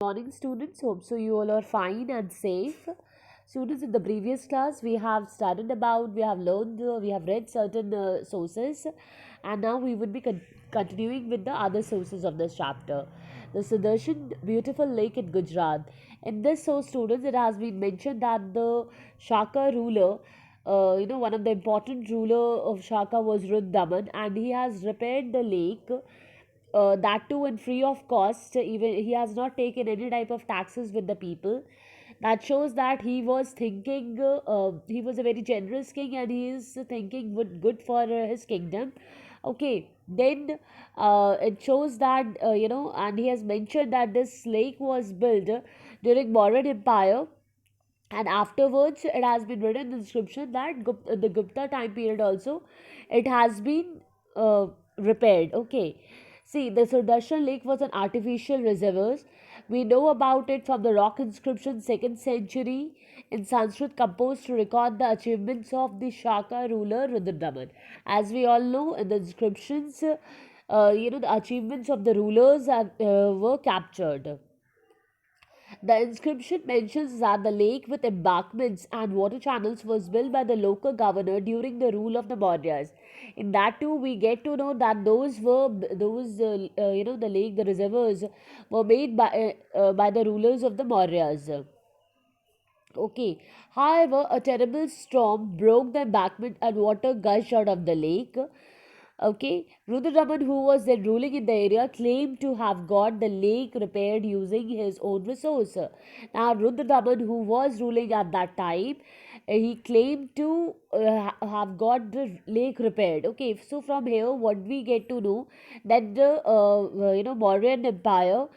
Morning, students. Hope so you all are fine and safe. Students, in the previous class, we have studied about, we have learned, we have read certain sources, and now we would be continuing with the other sources of this chapter. The Sudarshan Beautiful Lake in Gujarat. In this source, students, it has been mentioned that the Shaka ruler, one of the important ruler of Shaka was Ruddaman, and he has repaired the lake, that too and free of cost. Even he has not taken any type of taxes with the people. That shows that he was thinking, he was a very generous king, and he is thinking good for his kingdom. Okay, then it shows that, and he has mentioned that this lake was built during Mauryan Empire, and afterwards it has been written in the description that the Gupta time period also it has been repaired. Okay, see, the Sudarshan Lake was an artificial reservoir. We know about it from the rock inscription 2nd century in Sanskrit composed to record the achievements of the Shaka ruler Rudradaman. As we all know, in the inscriptions, the achievements of the rulers were captured. The inscription mentions that the lake with embankments and water channels was built by the local governor during the rule of the Mauryas. In that too, we get to know that the lake, the reservoirs were made by the rulers of the Mauryas. Okay. However, a terrible storm broke the embankment and water gushed out of the lake. Okay. Rudradaman, who was then ruling in the area, claimed to have got the lake repaired using his own resource. Now, Rudradaman, who was ruling at that time, he claimed to have got the lake repaired. Okay. So from here, what we get to know that the Mauryan Empire,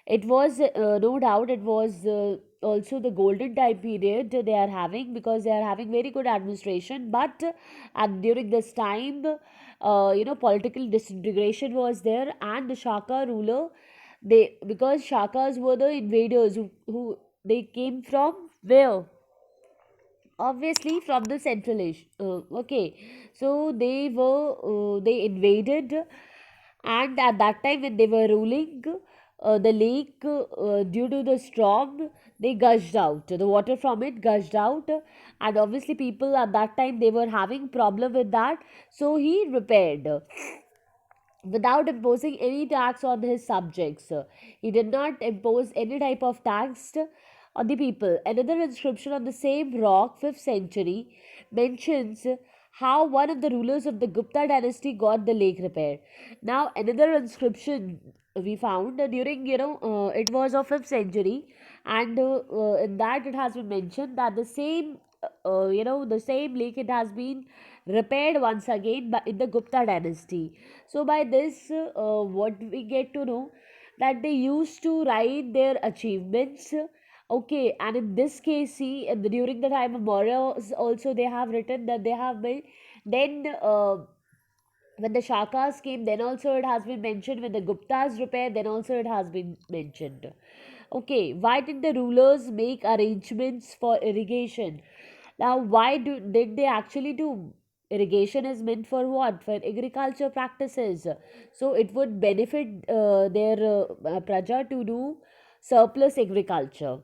it was no doubt it was also the golden time period they are having, because they are having very good administration. But and during this time, political disintegration was there, and the Shaka ruler, they, because Shakas were the invaders who they came from where, obviously from the Central Asia. Okay, so they invaded, and at that time when they were ruling, the lake, due to the storm, they gushed out. The water from it gushed out, and obviously people at that time they were having problem with that. So he repaired without imposing any tax on his subjects. He did not impose any type of tax on the people. Another inscription on the same rock, 5th century, mentions how one of the rulers of the Gupta dynasty got the lake repaired. Now, another inscription we found during, it was of 5th century, and in that it has been mentioned that the same lake, it has been repaired once again in the Gupta dynasty. So by this, what we get to know, that they used to write their achievements. Okay, and in this case, see, during the time of Maurya also they have written that they have been. Then when the Shakas came, then also it has been mentioned. When the Guptas repaired, then also it has been mentioned. Okay, why did the rulers make arrangements for irrigation? Now, did they actually do? Irrigation is meant for what? For agriculture practices. So it would benefit their praja to do surplus agriculture.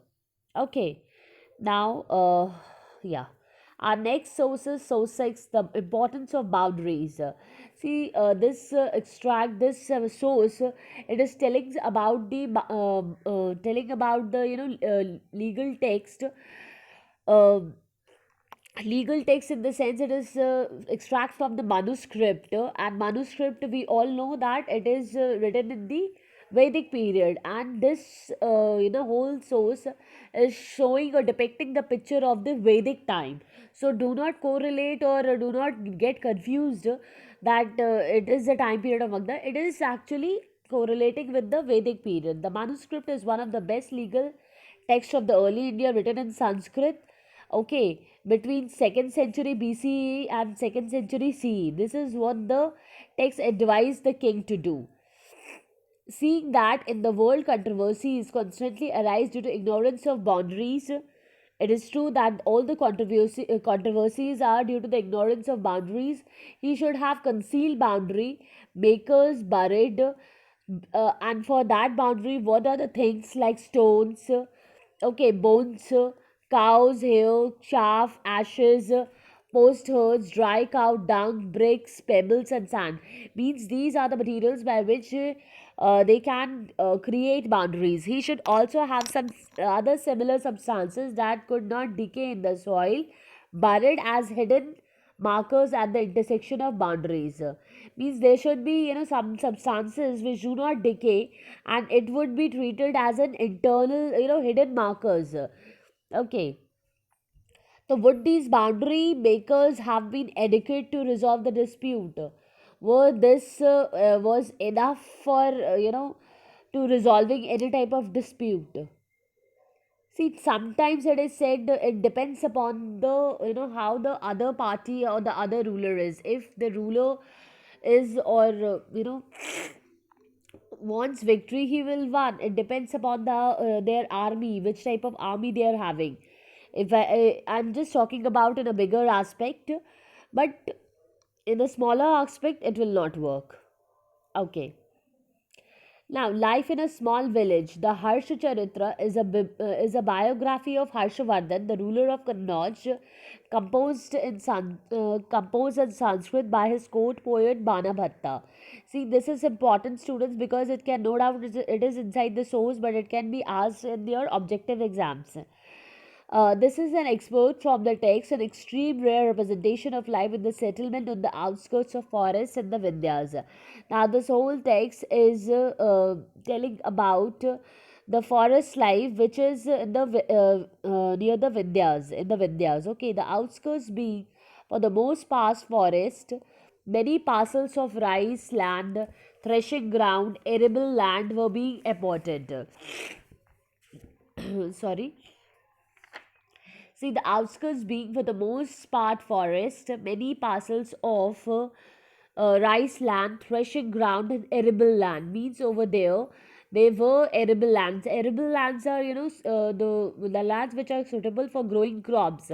Okay. Now, yeah. Our next source is source 6, the importance of boundaries. See, this extract, this source, it is telling about telling about the legal text. Um Legal text in the sense it is extract from the manuscript, and manuscript we all know that it is written in the Vedic period, and this whole source is showing or depicting the picture of the Vedic time. So do not correlate or do not get confused that it is the time period of Magda. It is actually correlating with the Vedic period. The manuscript is one of the best legal texts of the early India, written in Sanskrit. Okay, between 2nd century BCE and 2nd century CE. This is what the text advised the king to do. Seeing that in the world controversies constantly arise due to ignorance of boundaries, it is true that all the controversies are due to the ignorance of boundaries. He should have concealed boundary makers buried And for that boundary, what are the things like stones, okay, bones, cows, hair, chaff, ashes, post herds, dry cow dung, bricks, pebbles, and sand. Means these are the materials by which they can create boundaries. He should also have some other similar substances that could not decay in the soil, buried as hidden markers at the intersection of boundaries. Means there should be, some substances which do not decay, and it would be treated as an internal, hidden markers. Okay. So would these boundary makers have been adequate to resolve the dispute? Were this was enough for, to resolving any type of dispute? See, sometimes it is said it depends upon the, how the other party or the other ruler is. If the ruler is, or wants victory, he will win. It depends upon their army, which type of army they are having. If I'm just talking about in a bigger aspect, but in a smaller aspect, it will not work. Okay. Now, life in a small village. The Harsha Charitra is a biography of Harshavardhan, the ruler of Kannauj, composed in Sanskrit by his court poet Banabhatta. See, this is important, students, because it can, no doubt, it is inside the source, but it can be asked in your objective exams. This is an expert from the text, an extreme rare representation of life in the settlement on the outskirts of forests and the Vindhyas. Now, this whole text is telling about the forest life, which is in the near the Vindhyas, in the Vindhyas. Okay, the outskirts being for the most part forest, many parcels of rice land, threshing ground, arable land were being apported. Sorry. See, the outskirts being for the most part forest, many parcels of rice land, threshing ground, and arable land. Means over there, they were arable lands. Arable lands are, the lands which are suitable for growing crops.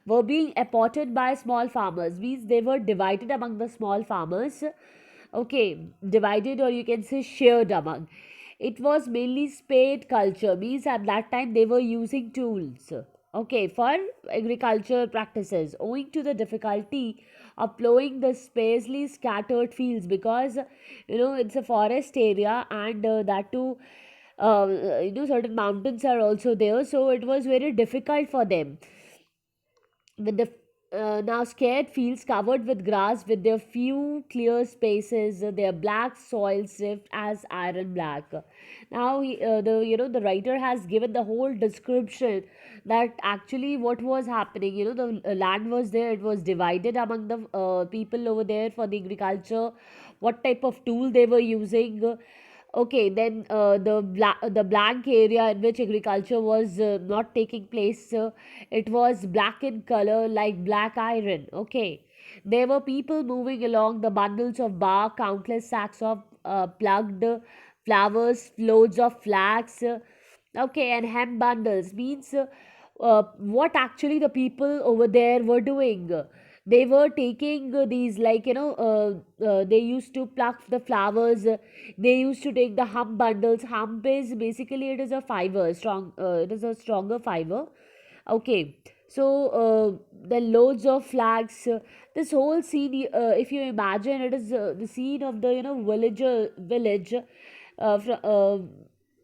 Were being apported by small farmers. Means they were divided among the small farmers. Okay, divided, or you can say shared among. It was mainly spade culture. Means at that time they were using tools, okay, for agriculture practices, owing to the difficulty of plowing the sparsely scattered fields, because it's a forest area, and that too, certain mountains are also there, so it was very difficult for them with the now scared fields covered with grass, with their few clear spaces, their black soil stripped as iron black. Now the the writer has given the whole description that actually what was happening. The land was there, it was divided among the people over there for the agriculture, what type of tool they were using. Okay, then the blank area in which agriculture was not taking place, it was black in color like black iron. Okay, there were people moving along, the bundles of bark, countless sacks of plugged flowers, loads of flax. Okay, and hemp bundles means what actually the people over there were doing. They were taking these, like, they used to pluck the flowers. They used to take the hump bundles. Hump is basically, it is a fiber, strong. It is a stronger fiber. Okay, so the loads of flags. This whole scene, if you imagine, it is the scene of the villager village.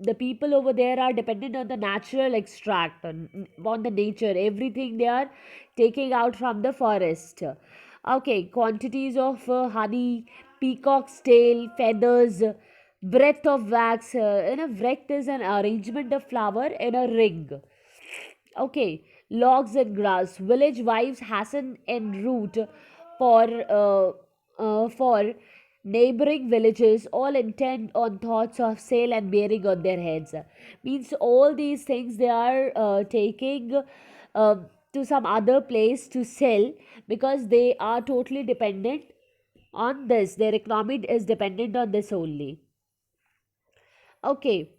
The people over there are dependent on the natural extract, on the nature, everything they are taking out from the forest. Okay, quantities of honey, peacock's tail, feathers, breadth of wax. Wreath is an arrangement of flower in a ring. Okay, logs and grass. Village wives hasten en route for neighboring villages, all intent on thoughts of sale and bearing on their heads. Means all these things they are taking uh, to some other place to sell, because they are totally dependent on this. Their economy is dependent on this only. Okay,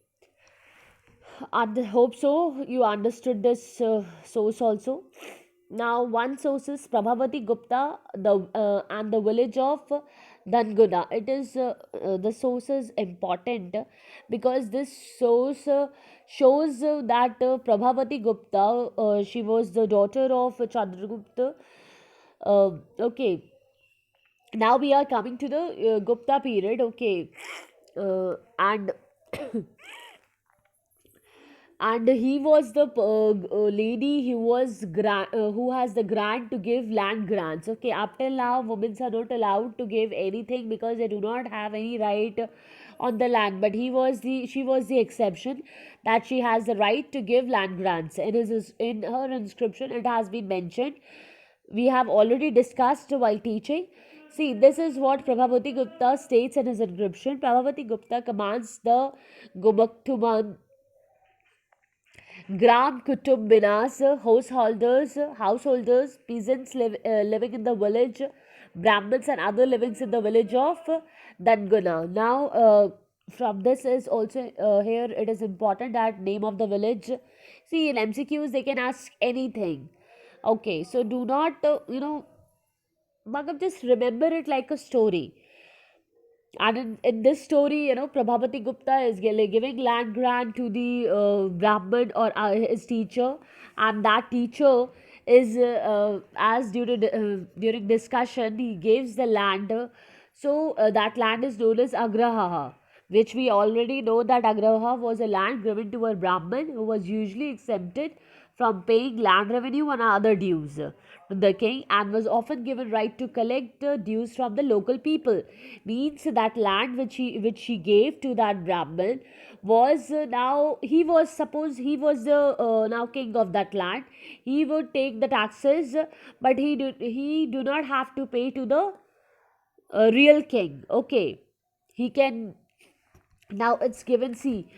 and I hope so you understood this source also. Now, one source is Prabhavati Gupta, the and the village of Danguna. It is the source is important because this source shows that Prabhavati Gupta, she was the daughter of Chandragupta. Okay, now we are coming to the Gupta period. Okay, and he was the lady who has the grant to give land grants. Okay, up till now women are not allowed to give anything because they do not have any right on the land, but she was the exception, that she has the right to give land grants. It is in her inscription, it has been mentioned. We have already discussed while teaching. See, this is what Prabhavati Gupta states in his inscription. Prabhavati Gupta commands the Gumaktuman Gram Kutumbinas, householders, peasants living in the village, Brahmins and other livings in the village of Danguna. Now, from this is also here it is important that name of the village. See, in MCQs they can ask anything. Okay, so do not Magam, just remember it like a story. And in this story, Prabhavati Gupta is giving land grant to the Brahmin or his teacher, and that teacher is, as during discussion, he gives the land. So that land is known as Agraha, which we already know that Agraha was a land given to a Brahmin who was usually exempted from paying land revenue and other dues to the king, and was often given right to collect dues from the local people. Means that land which she gave to that Brahmin was, now he was, suppose he was the now king of that land, he would take the taxes, but he do not have to pay to the real king. Okay, he can, now it's given, see,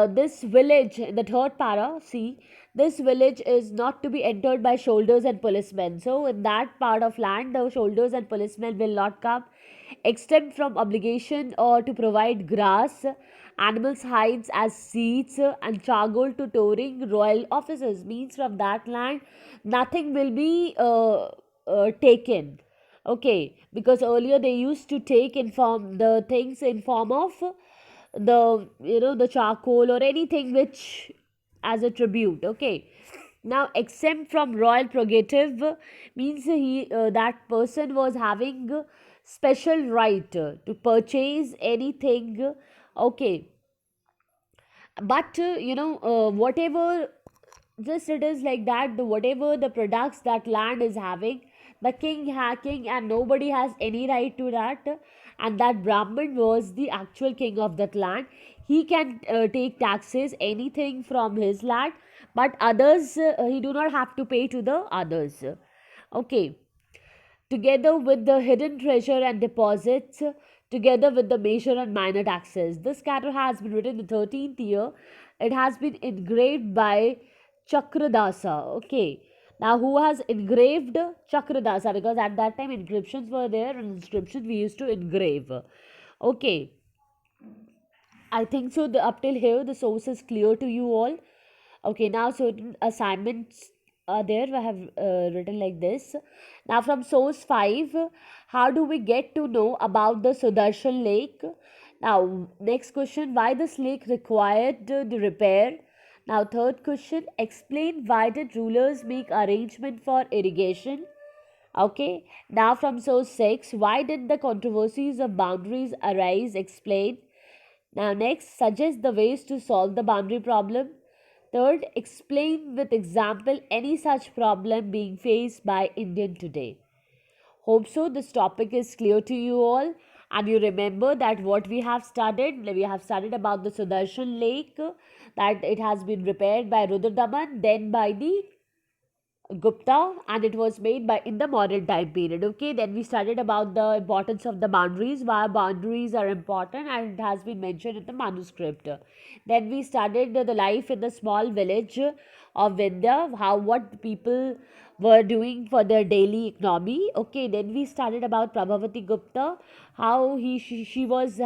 this village in the third para, see, this village is not to be entered by soldiers and policemen. So in that part of land, the soldiers and policemen will not come, exempt from obligation or to provide grass, animals hides as seats, and charcoal to touring royal officers. Means from that land nothing will be taken. Okay, because earlier they used to take in form the things in form of the charcoal or anything which as a tribute. Okay, now exempt from royal prerogative means that person was having special right to purchase anything. Okay, but whatever, just it is like that, whatever the products that land is having, the king hacking, and nobody has any right to that, and that Brahmin was the actual king of that land. He can take taxes anything from his land, but others, he do not have to pay to the others. Okay, together with the hidden treasure and deposits, together with the major and minor taxes. This canon has been written in the 13th year. It has been engraved by Chakradasa. Okay. Now, who has engraved Chakradasa? Because at that time inscriptions were there, and inscriptions we used to engrave. Okay. I think so. Up till here, the source is clear to you all. Okay, now certain assignments are there. I have written like this. Now, from source 5, how do we get to know about the Sudarshan Lake? Now, next question, why this lake required the repair? Now, third question, explain why did rulers make arrangement for irrigation? Okay, now from source 6, why did the controversies of boundaries arise? Explain. Now, next, suggest the ways to solve the boundary problem. Third, explain with example any such problem being faced by Indian today. Hope so this topic is clear to you all, and you remember that what we have studied about the Sudarshan Lake, that it has been repaired by Rudradaman, then by the Gupta, and it was made by in the modern time period. Okay, then we studied about the importance of the boundaries, why boundaries are important, and it has been mentioned in the manuscript. Then we studied the life in the small village of Vindhya, how what people were doing for their daily economy. Okay, then we studied about Prabhavati Gupta, how she was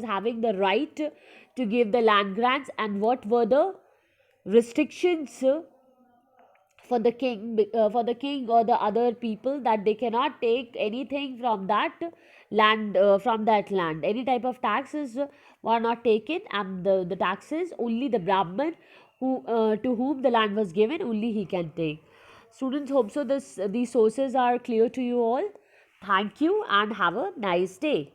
having the right to give the land grants, and what were the restrictions for the king or the other people, that they cannot take anything from that land, any type of taxes were not taken, and the taxes only the Brahman who to whom the land was given, only he can take. Students, hope so these sources are clear to you all. Thank you and have a nice day.